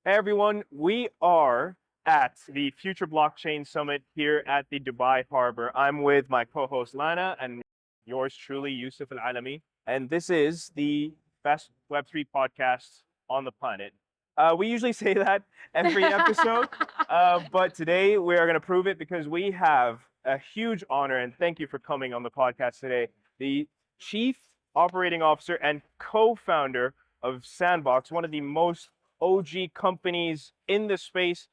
Hey everyone, we are at the Future Blockchain Summit here at the Dubai Harbor. I'm with my co-host Lana and yours truly, Yusuf Al-Alami. And this is the best Web3 podcast on the planet. We usually say that every episode, but today we are going to prove it because we have a huge honor, and thank you for coming on the podcast today. The Chief Operating Officer and co-founder of Sandbox, one of the most OG companies in the space,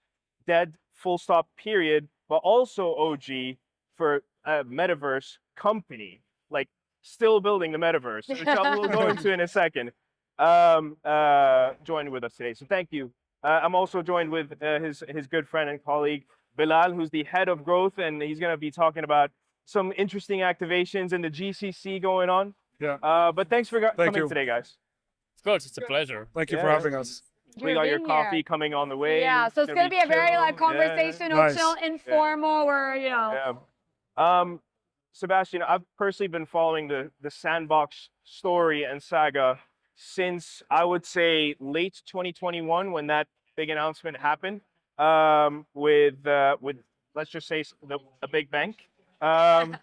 dead, full stop, period, but also OG for a metaverse company, like still building the metaverse, which we'll go into in a second, joined with us today. So thank you. I'm also joined with his good friend and colleague, Bilal, who's the head of growth, and he's going to be talking about some interesting activations in the GCC going on. Yeah. But thanks for coming you. today, guys. Of course, it's a pleasure. Thank you for Yeah. having us. We got your coffee coming on the way. Yeah, so it's gonna be a very like chill. conversational, Nice. chill, informal, where you know. Yeah. Sebastien, I've personally been following the Sandbox story and saga since I would say late 2021 when that big announcement happened. With let's just say a big bank. And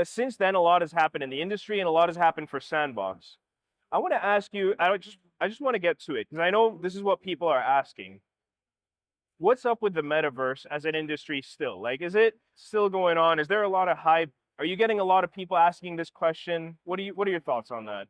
since then, a lot has happened in the industry and a lot has happened for Sandbox. I want to ask you. I just want to get to it because I know this is what people are asking. What's up with the metaverse as an industry still? Like, is it still going on? Is there a lot of hype? Are you getting a lot of people asking this question? What are your thoughts on that?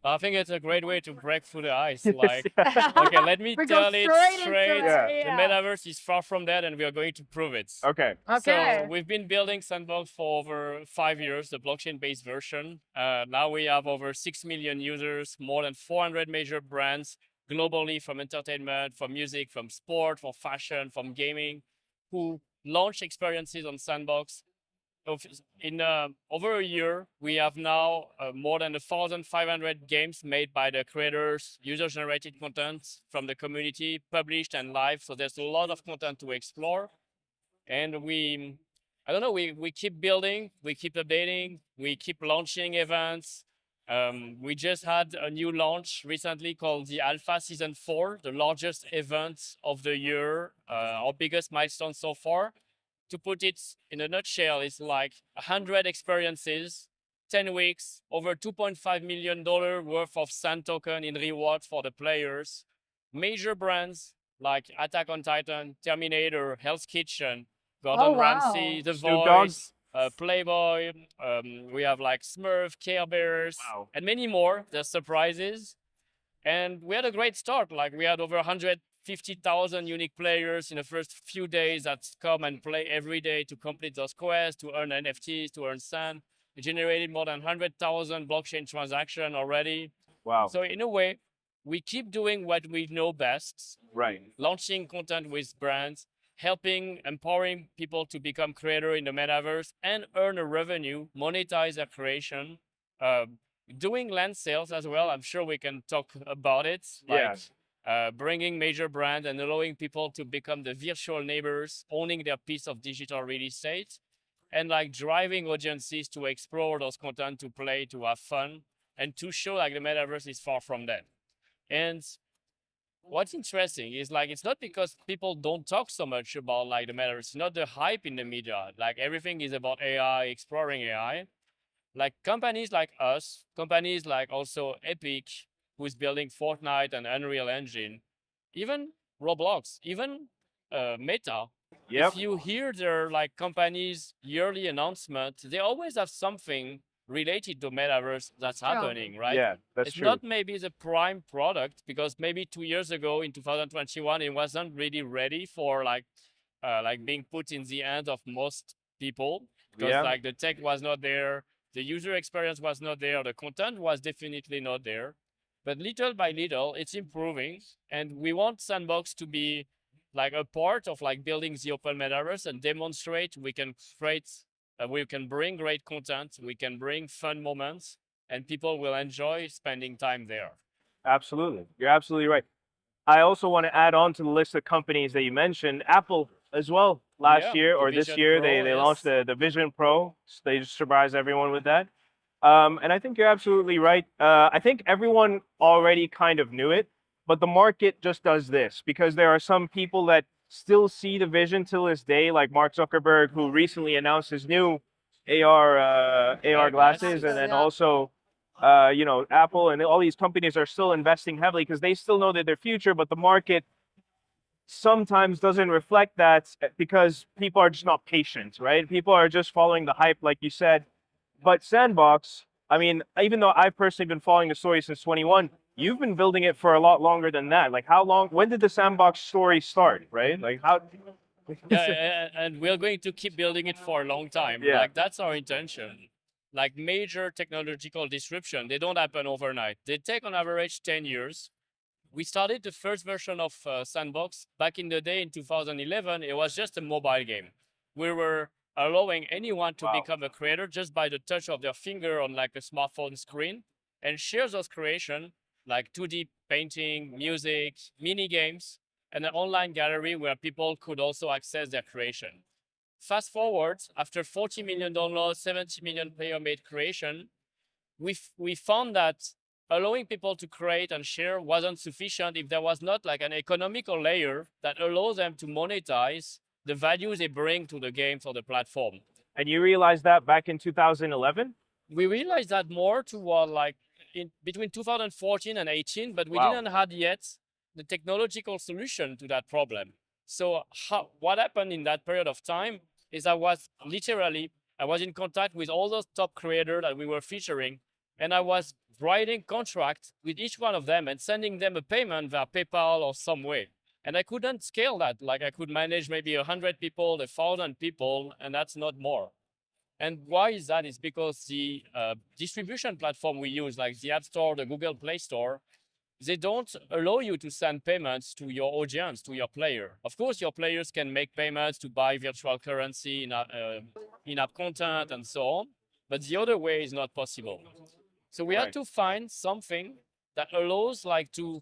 I think it's a great way to break through the ice. Yes, Like, yeah. okay, let me We go tell it straight into straight. it, Yeah. The metaverse is far from that, and we are going to prove it. Okay. Okay. So we've been building Sandbox for over 5 years, the blockchain-based version. Now we have over 6 million users, more than 400 major brands globally, from entertainment, from music, from sport, from fashion, from gaming, who launch experiences on Sandbox. In over a year, we have now more than 1,500 games made by the creators, user-generated content from the community, published and live. So there's a lot of content to explore. And I don't know, we keep building, we keep updating, we keep launching events. We just had a new launch recently called the Alpha Season 4, the largest event of the year, our biggest milestone so far. To put it in a nutshell, it's like 100 experiences, 10 weeks, over $2.5 million worth of Sand token in rewards for the players. Major brands like Attack on Titan, Terminator, Hell's Kitchen, Gordon Ramsay, The Snoop Dogg. Voice, Playboy. We have like Smurf, Care Bears, Wow. and many more. There's surprises. And we had a great start. Like we had over 150,000 unique players in the first few days that come and play every day to complete those quests, to earn NFTs, to earn Sand. We generated more than 100,000 blockchain transactions already. Wow. So in a way, we keep doing what we know best, Right. launching content with brands, helping, empowering people to become creator in the metaverse and earn a revenue, monetize their creation, doing land sales as well. I'm sure we can talk about it. Yes. Bringing major brands and allowing people to become the virtual neighbors, owning their piece of digital real estate, and like driving audiences to explore those content, to play, to have fun, and to show like the metaverse is far from that. And what's interesting is like it's not because people don't talk so much about like the metaverse, it's not the hype in the media. Like everything is about AI, exploring AI. Like companies like us, companies like also Epic, who's building Fortnite and Unreal Engine, even Roblox, even Meta. Yep. If you hear their like companies' yearly announcement, they always have something related to metaverse that's happening, right? Yeah, that's It's true. not maybe the prime product because maybe 2 years ago in 2021 it wasn't really ready for like being put in the hands of most people because Yeah. like the tech was not there, the user experience was not there, the content was definitely not there. But little by little, it's improving, and we want Sandbox to be like a part of like building the open metaverse and demonstrate we can create, we can bring great content, we can bring fun moments, and people will enjoy spending time there. Absolutely. You're absolutely right. I also want to add on to the list of companies that you mentioned, Apple as well. Last Yeah, year the or this Vision year, Pro, they launched yes. the Vision Pro. So they just surprised everyone with that. And I think you're absolutely right. I think everyone already kind of knew it, but the market just does this because there are some people that still see the vision till this day, like Mark Zuckerberg, who recently announced his new AR glasses, and then also Apple and all these companies are still investing heavily because they still know that their future, but the market sometimes doesn't reflect that because people are just not patient, right? People are just following the hype, like you said. But Sandbox, I mean, even though I've personally been following the story since 21, you've been building it for a lot longer than that. Like, how long? When did the Sandbox story start? Right? Like, how? Yeah, and we're going to keep building it for a long time. Yeah. Like that's our intention. Like major technological disruption, they don't happen overnight. They take on average 10 years. We started the first version of Sandbox back in the day in 2011. It was just a mobile game. We were allowing anyone to become a creator just by the touch of their finger on like a smartphone screen and share those creation like 2D painting, music, mini games, and an online gallery where people could also access their creation. Fast forward, after 40 million downloads, 70 million player-made creation, we found that allowing people to create and share wasn't sufficient if there was not like an economical layer that allows them to monetize the value they bring to the games or the platform. And you realized that back in 2011? We realized that more toward like in between 2014 and 18, but we didn't have yet the technological solution to that problem. So what happened in that period of time is I was in contact with all those top creators that we were featuring, and I was writing contracts with each one of them and sending them a payment via PayPal or some way. And I couldn't scale that. Like I could manage maybe 100 people, 1,000 people, and that's not more. And why is that? It's because the distribution platform we use, like the App Store, the Google Play Store, they don't allow you to send payments to your audience, to your player. Of course, your players can make payments to buy virtual currency, in-app content, and so on. But the other way is not possible. So we had to find something that allows like to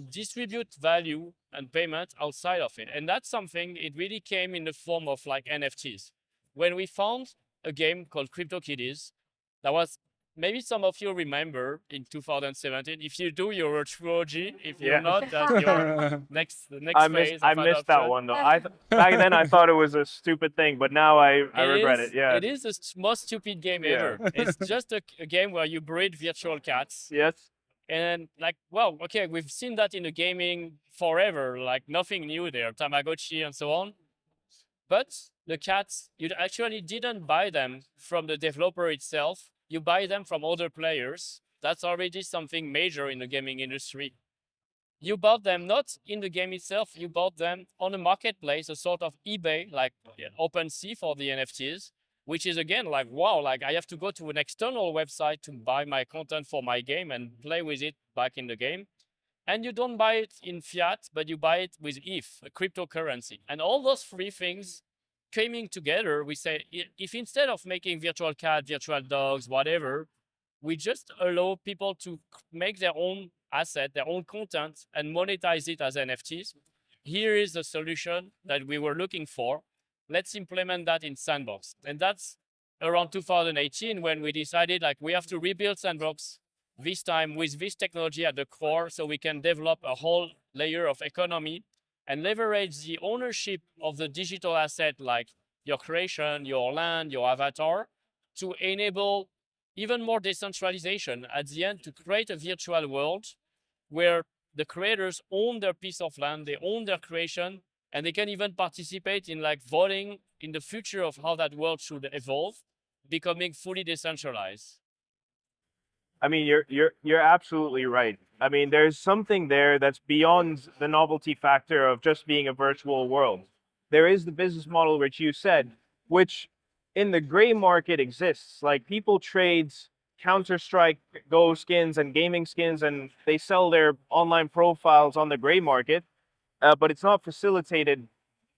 distribute value and payment outside of it. And that's something, it really came in the form of like NFTs. When we found a game called CryptoKitties, that was, maybe some of you remember in 2017. If you do, you're a true OG. If you're not, that's your next phase. I missed that one though. Back then I thought it was a stupid thing, but now I regret it. Yeah. It is the most stupid game ever. It's just a game where you breed virtual cats. Yes. And like, well, okay, we've seen that in the gaming forever, like nothing new there, Tamagotchi and so on. But the cats, you actually didn't buy them from the developer itself. You buy them from other players. That's already something major in the gaming industry. You bought them not in the game itself, you bought them on a marketplace, a sort of eBay, like OpenSea for the NFTs, which is again like, wow, like I have to go to an external website to buy my content for my game and play with it back in the game. And you don't buy it in fiat, but you buy it with ETH, a cryptocurrency. And all those three things coming together, we say, if instead of making virtual cat, virtual dogs, whatever, we just allow people to make their own asset, their own content, and monetize it as NFTs. Here is the solution that we were looking for. Let's implement that in Sandbox. And that's around 2018 when we decided like we have to rebuild Sandbox this time with this technology at the core so we can develop a whole layer of economy and leverage the ownership of the digital asset like your creation, your land, your avatar to enable even more decentralization at the end to create a virtual world where the creators own their piece of land, they own their creation, and they can even participate in like voting in the future of how that world should evolve, becoming fully decentralized. I mean, you're absolutely right. I mean, there's something there that's beyond the novelty factor of just being a virtual world. There is the business model, which you said, which in the gray market exists. Like people trade Counter-Strike Go skins and gaming skins, and they sell their online profiles on the gray market, but it's not facilitated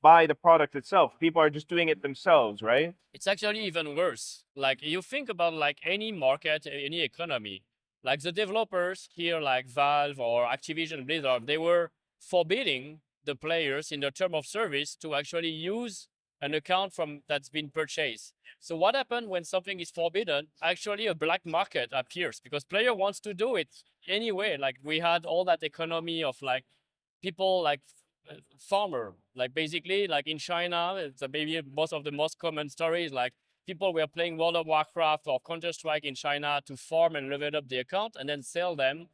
by the product itself. People are just doing it themselves, right? It's actually even worse. Like you think about like any market, any economy, like the developers here, like Valve or Activision Blizzard, they were forbidding the players in the term of service to actually use an account from that's been purchased. So what happened when something is forbidden? Actually, a black market appears because player wants to do it anyway. Like we had all that economy of like people like farmer, like basically like in China, it's maybe most of the most common stories like people were playing World of Warcraft or Counter-Strike in China to farm and level up the account and then sell them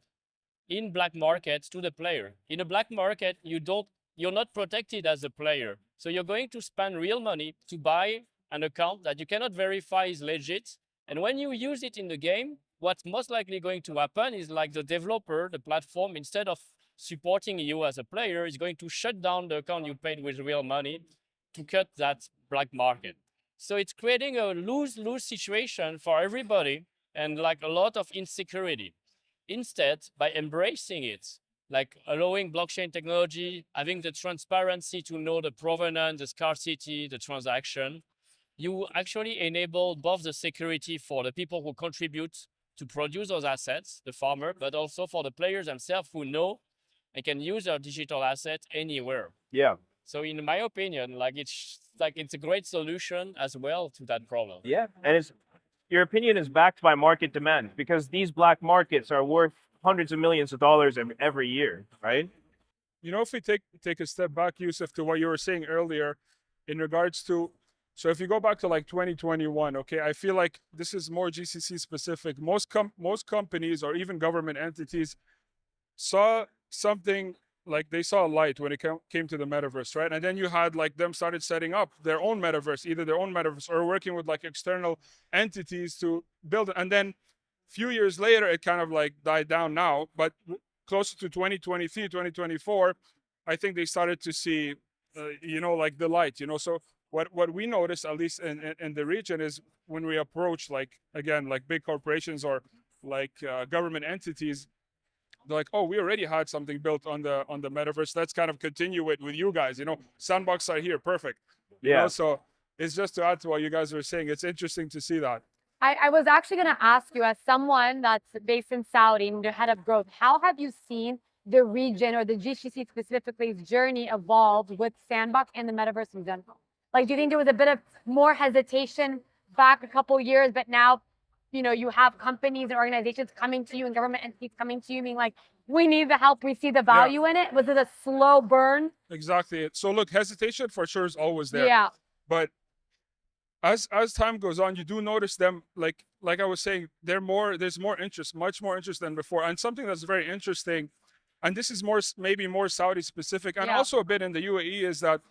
in black markets to the player. In a black market, you're not protected as a player. So you're going to spend real money to buy an account that you cannot verify is legit. And when you use it in the game, what's most likely going to happen is like the developer, the platform, instead of supporting you as a player, is going to shut down the account you paid with real money to cut that black market. So it's creating a lose-lose situation for everybody and like a lot of insecurity. Instead, by embracing it, like allowing blockchain technology, having the transparency to know the provenance, the scarcity, the transaction, you actually enable both the security for the people who contribute to produce those assets, the farmer, but also for the players themselves who know and can use their digital asset anywhere. Yeah. So in my opinion, like it's a great solution as well to that problem. Yeah. And your opinion is backed by market demand because these black markets are worth hundreds of millions of dollars every year, right? You know, if we take a step back, Yusuf, to what you were saying earlier in regards to, so if you go back to like 2021, okay, I feel like this is more GCC specific. Most companies or even government entities saw something, like they saw a light when it came to the metaverse, right? And then you had like them started setting up their own metaverse, either their own metaverse or working with like external entities to build it. And then few years later, it kind of like died down now, but closer to 2023, 2024, I think they started to see, you know, like the light, you know. So what we notice, at least in the region, is when we approach like, again, like big corporations or like government entities, they're like, oh, we already had something built on the metaverse. Let's kind of continue it with you guys. You know, Sandbox are here, perfect. You know, so it's just to add to what you guys were saying. It's interesting to see that. I was actually going to ask you, as someone that's based in Saudi and the head of growth, how have you seen the region or the GCC specifically's journey evolve with Sandbox and the metaverse in general? Like, do you think there was a bit of more hesitation back a couple of years, but now, you know, you have companies and organizations coming to you and government entities coming to you being like, we need the help, we see the value in it? Was it a slow burn? Exactly. So look, hesitation for sure is always there. Yeah. But as time goes on, you do notice them, like I was saying, there's more interest, much more interest than before. And something that's very interesting, and this is maybe more Saudi specific and also a bit in the UAE, is that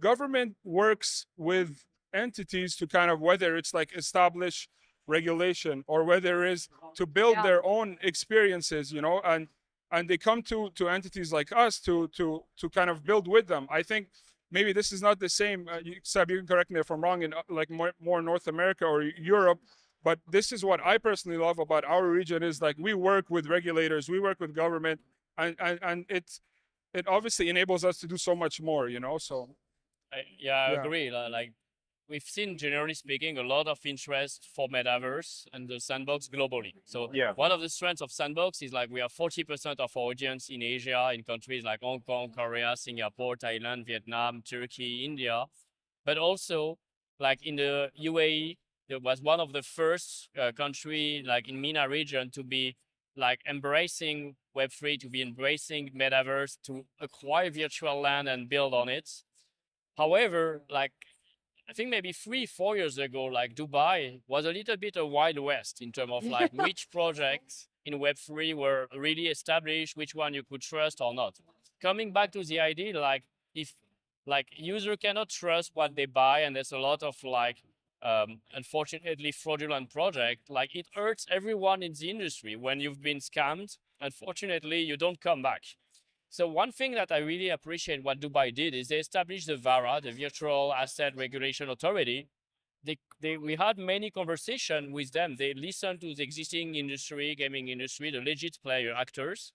government works with entities to kind of, whether it's like establish regulation or whether it is to build their own experiences, you know, and they come to entities like us to kind of build with them. I think maybe this is not the same, Seb, you can correct me if I'm wrong, in like more North America or Europe, but this is what I personally love about our region, is like we work with regulators, we work with government, and it obviously enables us to do so much more, you know, so. I agree. Like we've seen, generally speaking, a lot of interest for Metaverse and the Sandbox globally. So one of the strengths of Sandbox is like we have 40% of our audience in Asia, in countries like Hong Kong, Korea, Singapore, Thailand, Vietnam, Turkey, India, but also like in the UAE, it was one of the first country like in MENA region to be like embracing Web3, to be embracing Metaverse, to acquire virtual land and build on it. However, like I think maybe 3-4 years ago, like Dubai was a little bit a wild west in terms of like which projects in Web3 were really established, which one you could trust or not. Coming back to the idea, like if like user cannot trust what they buy, and there's a lot of like unfortunately fraudulent project, like it hurts everyone in the industry. When you've been scammed, unfortunately, you don't come back. So one thing that I really appreciate what Dubai did is they established the VARA, the Virtual Asset Regulation Authority. We had many conversations with them. They listened to the existing industry, gaming industry, the legit player actors,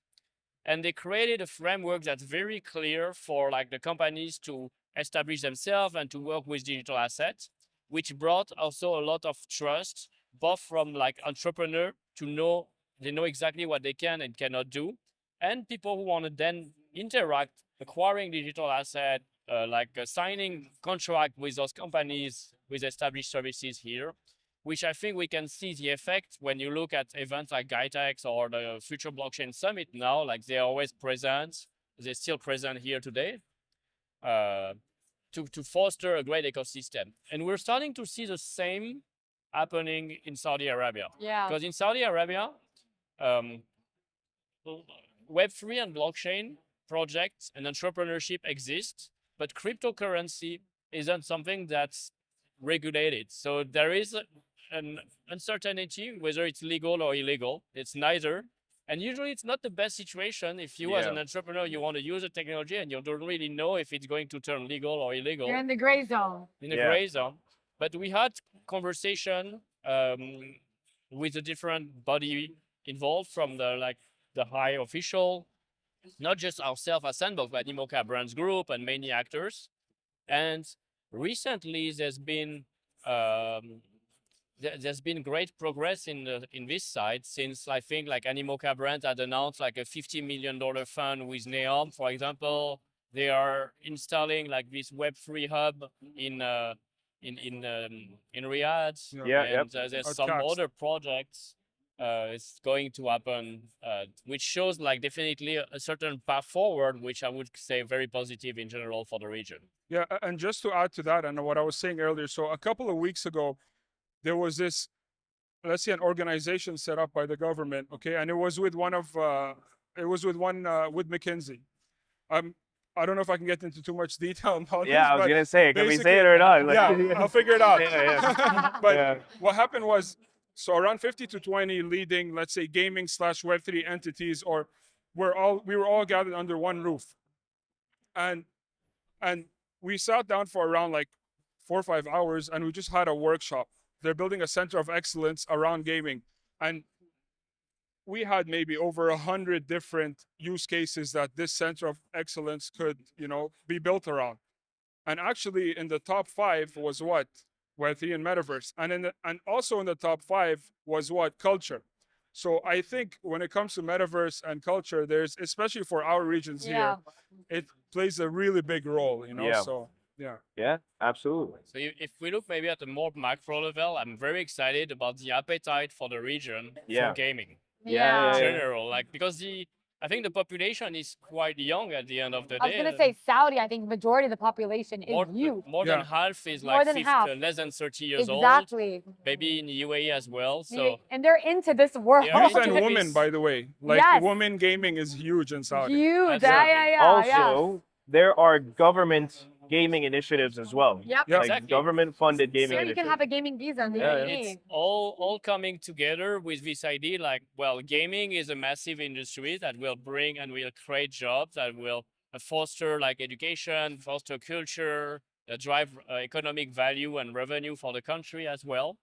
and they created a framework that's very clear for like the companies to establish themselves and to work with digital assets, which brought also a lot of trust, both from like entrepreneur to know, they know exactly what they can and cannot do, and people who want to then interact acquiring digital asset, signing contract with those companies with established services here, which I think we can see the effect when you look at events like GITEX or the Future Blockchain Summit now, like they're always present, they're still present here today, to foster a great ecosystem. And we're starting to see the same happening in Saudi Arabia. Yeah. Because in Saudi Arabia, Web3 and blockchain projects and entrepreneurship exist, but cryptocurrency isn't something that's regulated. So there is an uncertainty whether it's legal or illegal. It's neither. And usually it's not the best situation if you as an entrepreneur, you want to use a technology and you don't really know if it's going to turn legal or illegal. You're in the gray zone. In the gray zone. But we had conversation with a different body involved from the high official, not just ourselves as Sandbox, but Imoca Brands Group and many actors. And recently there's been great progress in this side since I think like Animoca Brand had announced like a $50 million fund with Neom, for example. They are installing like this Web3 hub in Riyadh. And there's some other projects it's going to happen, which shows like definitely a certain path forward, which I would say very positive in general for the region. Yeah, and just to add to that, and what I was saying earlier, so a couple of weeks ago, there was this, let's say, an organization set up by the government, okay, and it was with with McKinsey. I don't know if I can get into too much detail about this. Yeah, I was gonna say, can we say it or not? Yeah, I'll figure it out. Yeah. But what happened was, so around 50 to 20 leading, let's say, gaming / Web3 entities, or we were all gathered under one roof, and we sat down for around like 4 or 5 hours, and we just had a workshop. They're building a center of excellence around gaming, and we had maybe over 100 different use cases that this center of excellence could, be built around. And actually, in the top 5 was what? Web3 and Metaverse, and also in the top 5 was what? Culture. So I think when it comes to Metaverse and culture, there's, especially for our regions here, it plays a really big role, So yeah, absolutely. So if we look maybe at a more macro level, I'm very excited about the appetite for the region for gaming. In general, because I think the population is quite young at the end of the day. I was going to say Saudi, I think majority of the population is youth. More than half is like less than 30 years old. Exactly. Maybe in the UAE as well. So and they're into this world. Youth and women, by the way. Women gaming is huge in Saudi. Huge. Also, there are government gaming initiatives as well. Exactly. Government-funded gaming so initiatives. you can have a gaming visa in the UAE. It's all coming together with this idea gaming is a massive industry that will bring and will create jobs, that will foster education, foster culture, drive economic value and revenue for the country as well.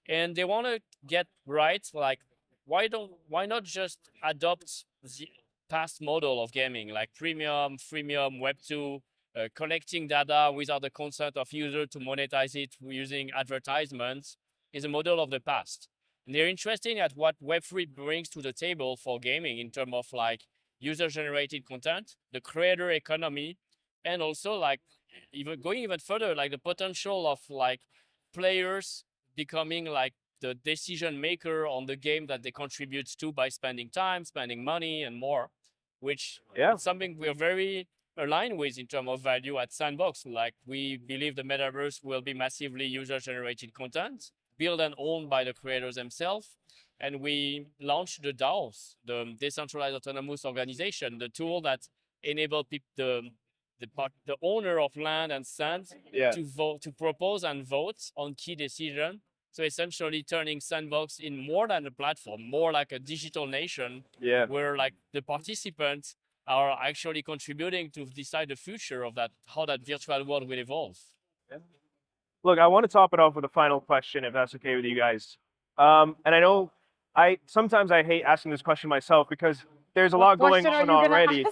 And they want to get right, why not just adopt the past model of gaming, like premium, freemium, Web 2, collecting data without the consent of user to monetize it using advertisements is a model of the past. And they're interested at what Web3 brings to the table for gaming in terms of user-generated content, the creator economy, and also going even further, the potential of players becoming the decision maker on the game that they contribute to by spending time, spending money, and more, which is something we're very aligned with in terms of value at Sandbox. We believe the Metaverse will be massively user-generated content, built and owned by the creators themselves. And we launched the DAOs, the Decentralized Autonomous Organization, the tool that enables the owner of land and sand to vote, to propose and vote on key decisions. So essentially turning Sandbox in more than a platform, more like a digital nation, where the participants are actually contributing to decide the future of how that virtual world will evolve. Look, I want to top it off with a final question, if that's okay with you guys. And I know sometimes I hate asking this question myself because there's a lot going on already.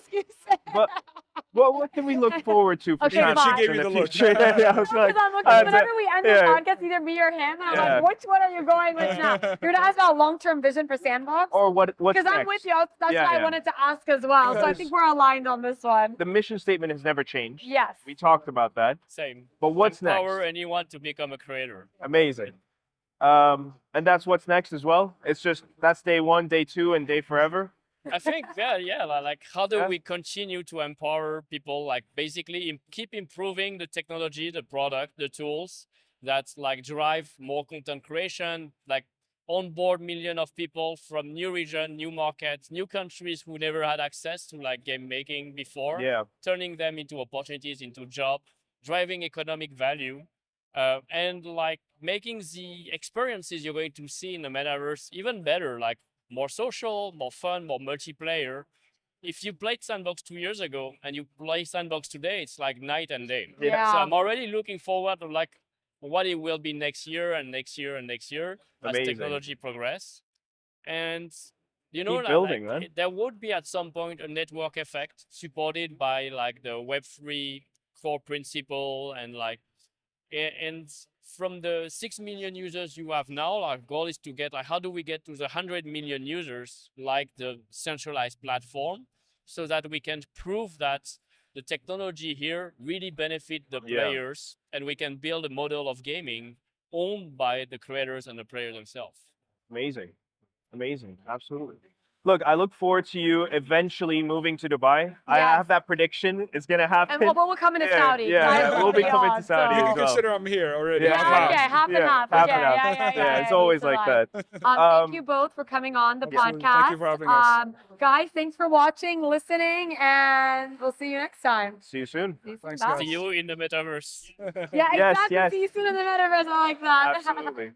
What can we look forward to for Okay, Even she Sandbox fine. gave in you the the look. future? Yeah, I was Because like, I'm looking, whenever we end the yeah. podcast, either me or him, and I'm Yeah. like, which one are you going with now? You're gonna ask about long-term vision for Sandbox? Or what's Because I'm with next? you. That's Yeah, why I yeah. wanted to ask as well. So I Because- think we're aligned on this one. The mission statement has never changed. Yes. We talked about that. Same. But what's Empower next? anyone to become a creator. Amazing. And that's what's next as well. It's just that's day one, day two, and day forever. I think, yeah, like how do Yeah. we continue to empower people, like basically keep improving the technology, the product, the tools that like drive more content creation, like onboard millions of people from new region, new markets, new countries who never had access to like game making before, Yeah. turning them into opportunities, into job, driving economic value, and like making the experiences you're going to see in the metaverse even better, like more social, more fun, more multiplayer. If you played Sandbox 2 years ago and you play Sandbox today, it's like night and day. Yeah. So I'm already looking forward to like what it will be next year and next year and next year as Amazing. technology progress. And you know, Keep building, man. there would be at some point a network effect supported by like the Web3 core principle and like and from the 6 million users you have now, our goal is to get like, how do we get to the 100 million users like the centralized platform so that we can prove that the technology here really benefit the Yeah. players and we can build a model of gaming owned by the creators and the players themselves. Amazing. Amazing. Absolutely. Look, I look forward to you eventually moving to Dubai. I Yes. have that prediction. It's gonna happen. And we'll come into Yeah, Saudi. 'cause yeah, I yeah, have we'll be already coming to on, Saudi You as can well. consider I'm here already. Yeah, I'm Yeah, out. okay, half and Yeah, half. half yeah, and half. yeah, It's always like that. Thank you both for coming on the Yeah. podcast. Thank you for having us. Guys, thanks for watching, listening, and we'll see you next time. See you soon. See you soon. Thanks, Bye. guys. See you in the metaverse. Yeah, Yes, exactly. yes. See you soon in the metaverse. I like that. Absolutely.